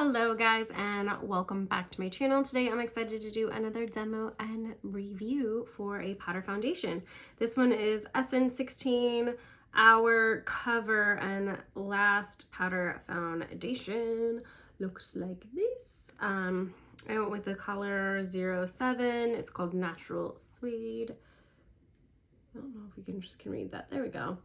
Hello guys and welcome back to my channel. Today I'm excited to do another demo and review for a powder foundation. This one is Essence 16 Hour Cover and Last Powder Foundation. Looks like this. I went with the color 07. It's called Natural Suede. I don't know if you can read that. There we go.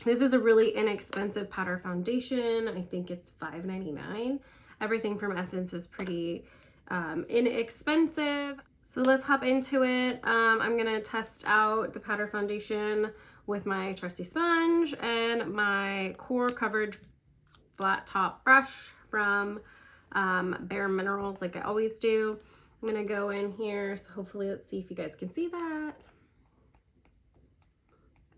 This is a really inexpensive powder foundation. I think it's $5.99. Everything from Essence is pretty inexpensive. So let's hop into it. I'm gonna test out the powder foundation with my trusty sponge and my core coverage flat top brush from Bare Minerals, like I always do. I'm gonna go in here, so hopefully let's see if you guys can see that.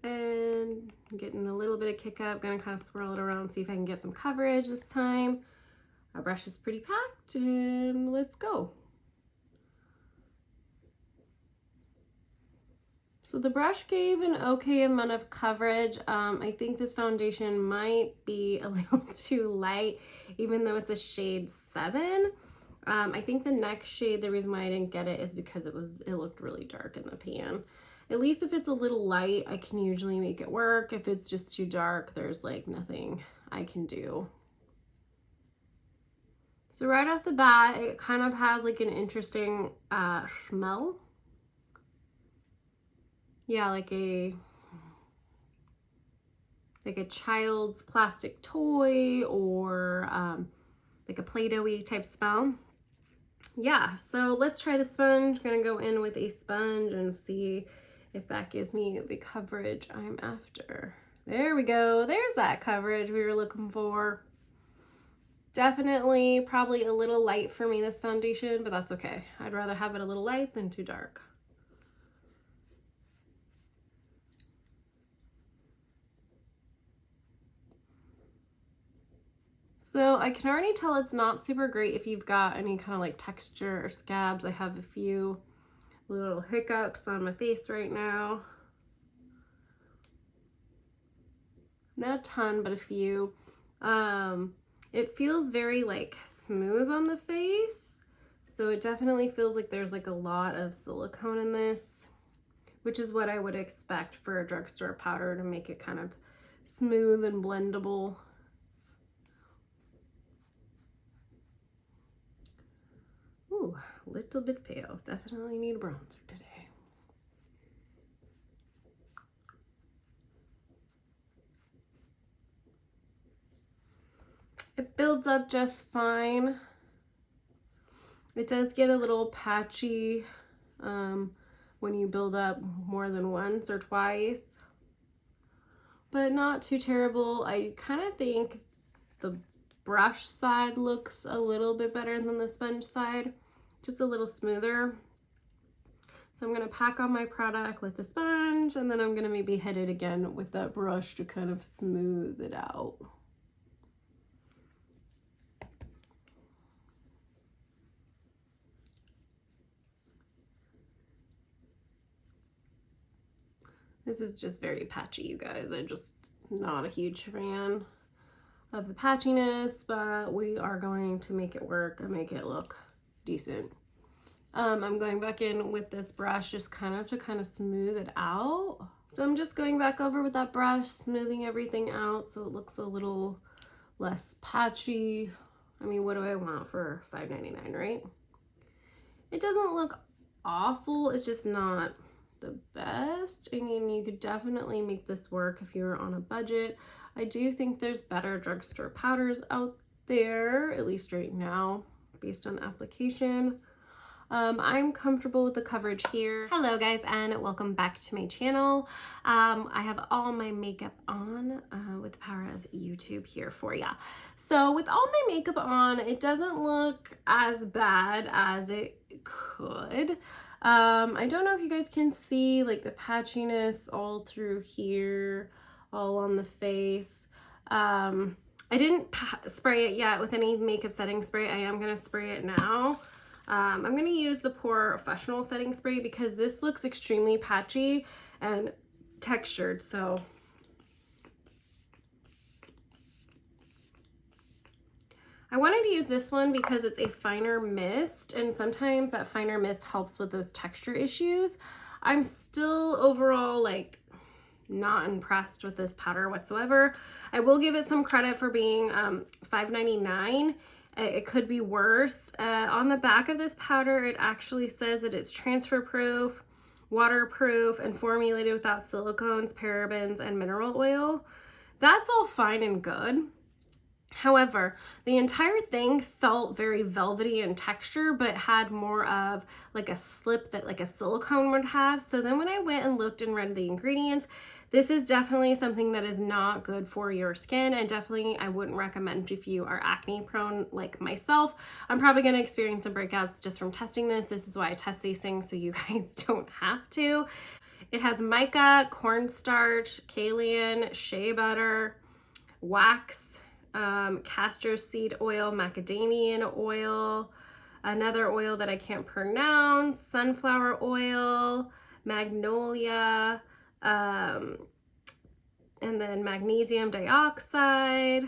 And getting a little bit of kick up, gonna kind of swirl it around, see if I can get some coverage this time. Our brush is pretty packed and let's go. So the brush gave an okay amount of coverage. I think this foundation might be a little too light, even though it's a shade 7. I think the next shade, the reason why I didn't get it is because it looked really dark in the pan. At least if it's a little light, I can usually make it work. If it's just too dark, there's like nothing I can do. So right off the bat, it kind of has like an interesting smell. Yeah, like a child's plastic toy or like a Play-Doh-y type smell. Yeah, so let's try the sponge. I'm gonna go in with a sponge and see if that gives me the coverage I'm after. There we go. There's that coverage we were looking for. Definitely probably a little light for me, this foundation, but that's okay. I'd rather have it a little light than too dark. So I can already tell it's not super great if you've got any kind of like texture or scabs. I have a few little hiccups on my face right now. Not a ton, but a few. It feels very like smooth on the face. So it definitely feels like there's like a lot of silicone in this, which is what I would expect for a drugstore powder to make it kind of smooth and blendable. Ooh, a little bit pale. Definitely need a bronzer today. It builds up just fine. It does get a little patchy when you build up more than once or twice, but not too terrible. I kind of think the brush side looks a little bit better than the sponge side, just a little smoother. So I'm gonna pack on my product with the sponge, and then I'm gonna maybe hit it again with that brush to kind of smooth it out. This is just very patchy, you guys. I'm just not a huge fan of the patchiness, but we are going to make it work and make it look decent. I'm going back in with this brush just to smooth it out. So I'm just going back over with that brush, smoothing everything out so it looks a little less patchy. I mean, what do I want for $5.99, right? It doesn't look awful, it's just not the best. I mean, you could definitely make this work if you're on a budget. I do think there's better drugstore powders out there, at least right now, based on application. I'm comfortable with the coverage here. Hello guys and welcome back to my channel. I have all my makeup on with the power of YouTube here for ya. So with all my makeup on, it doesn't look as bad as it could. I don't know if you guys can see like the patchiness all through here, all on the face. I didn't spray it yet with any makeup setting spray. I am gonna spray it now. I'm going to use the Professional setting spray because this looks extremely patchy and textured. So I wanted to use this one because it's a finer mist, and sometimes that finer mist helps with those texture issues. I'm still overall like not impressed with this powder whatsoever. I will give it some credit for being $5.99. It could be worse. On the back of this powder, it actually says that it's transfer proof, waterproof, and formulated without silicones, parabens, and mineral oil. That's all fine and good. However, the entire thing felt very velvety in texture, but had more of like a slip that like a silicone would have. So then when I went and looked and read the ingredients, this is definitely something that is not good for your skin, and definitely I wouldn't recommend if you are acne prone like myself. I'm probably going to experience some breakouts just from testing this. This is why I test these things, so you guys don't have to. It has mica, cornstarch, kaolin, shea butter, wax, castor seed oil, macadamia oil, another oil that I can't pronounce, sunflower oil, magnolia, and then magnesium dioxide,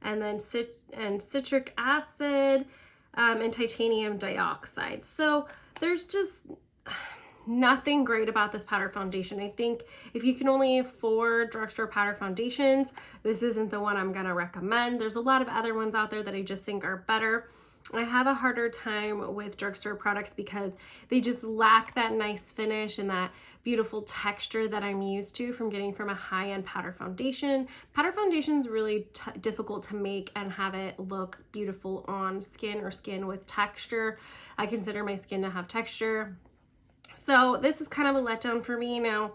and then citric acid, and titanium dioxide. So there's just nothing great about this powder foundation. I think if you can only afford drugstore powder foundations, this isn't the one I'm gonna recommend. There's a lot of other ones out there that I just think are better. I have a harder time with drugstore products because they just lack that nice finish and that beautiful texture that I'm used to from getting from a high-end powder foundation. Powder foundation is really difficult to make and have it look beautiful on skin or skin with texture. I consider my skin to have texture. So this is kind of a letdown for me. Now,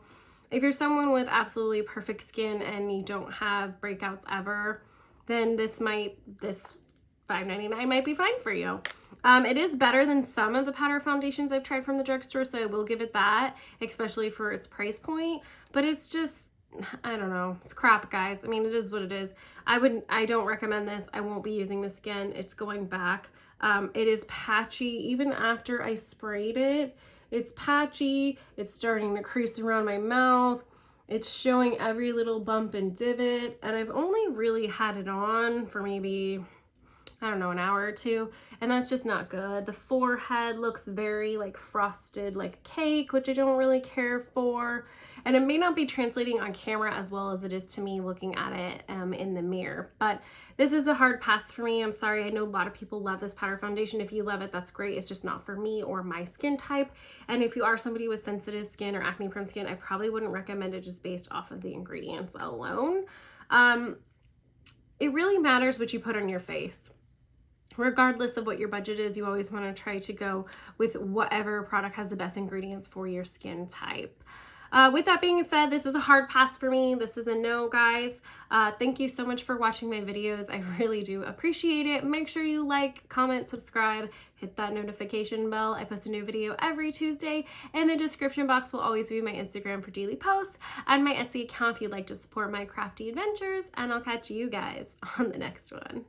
if you're someone with absolutely perfect skin and you don't have breakouts ever, then this $5.99 might be fine for you. It is better than some of the powder foundations I've tried from the drugstore, so I will give it that, especially for its price point. But it's just, I don't know, it's crap, guys. I mean, it is what it is. I don't recommend this. I won't be using this again. It's going back. It is patchy. Even after I sprayed it, it's patchy. It's starting to crease around my mouth. It's showing every little bump and divot. And I've only really had it on for maybe, I don't know, an hour or two. And that's just not good. The forehead looks very like frosted like cake, which I don't really care for. And it may not be translating on camera as well as it is to me looking at it in the mirror. But this is a hard pass for me. I'm sorry. I know a lot of people love this powder foundation. If you love it, that's great. It's just not for me or my skin type. And if you are somebody with sensitive skin or acne prone skin, I probably wouldn't recommend it just based off of the ingredients alone. It really matters what you put on your face. Regardless of what your budget is, you always want to try to go with whatever product has the best ingredients for your skin type. With that being said, this is a hard pass for me. This is a no, guys. Thank you so much for watching my videos. I really do appreciate it. Make sure you like, comment, subscribe, hit that notification bell. I post a new video every Tuesday, and the description box will always be my Instagram for daily posts and my Etsy account if you'd like to support my crafty adventures, and I'll catch you guys on the next one.